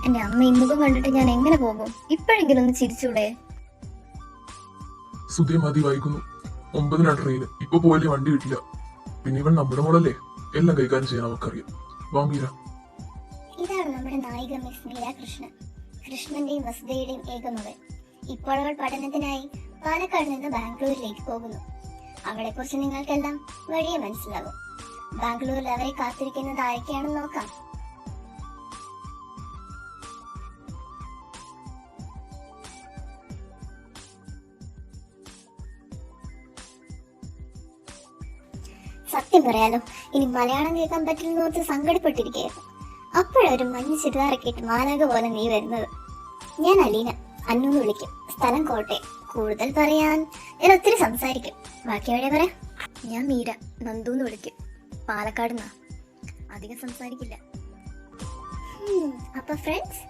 എന്റെ അമ്മ ഇന്നുകം കണ്ടിട്ട് ഞാൻ എങ്ങനെ പോകും? ഇപ്പോഴെങ്കിലും ഒന്ന് ചിരിച്ചൂടെ? സുധേ മതി, വൈകുന്നു. 9-നാ ട്രെയിന്. ഇപ്പൊ പോയാലേ വണ്ടി കിട്ടില്ല. പിന്നെ ഇവൻ നമ്മുടെ മോളല്ലേ, എല്ലാം കൈകാര്യം ചെയ്യാൻ അവക്കറിയാം. വാ മീര. ഇതാണ് നമ്മുടെ നായിക മിസ് മീര കൃഷ്ണൻ, കൃഷ്ണന്റെയും വസുതയുടെയും ഏകമകൾ. ഇപ്പോൾ അവൾ പഠനത്തിനായി പാലക്കാട് നിന്ന് ബാംഗ്ലൂരിലേക്ക് പോകുന്നു. അവളെ കുറിച്ച് നിങ്ങൾക്കെല്ലാം വഴിയെ മനസ്സിലാകും. ബാംഗ്ലൂരിൽ അവരെ കാത്തിരിക്കുന്നത് ആരൊക്കെയാണെന്ന് നോക്കാം. സത്യം പറയാലോ, ഇനി മലയാളം കേൾക്കാൻ പറ്റില്ലെന്നോർത്ത് സങ്കടപ്പെട്ടിരിക്കുകയായിരുന്നു. അപ്പോഴൊരു മഞ്ഞ ചുരിദാറൊക്കെയിട്ട് മാലാക പോലെ നീ വരുന്നത്. ഞാൻ അലീന, അന്നൂന്ന് വിളിക്കും. സ്ഥലം കോട്ടയം. കൂടുതൽ പറയാൻ ഞാൻ ഒത്തിരി സംസാരിക്കും. ബാക്കി എവിടെ പറയാം? ഞാൻ മീര, നന്ദൂന്ന് വിളിക്കും. പാലക്കാട് നിന്നാ. അധികം സംസാരിക്കില്ല. അപ്പൊ ഫ്രണ്ട്സ്,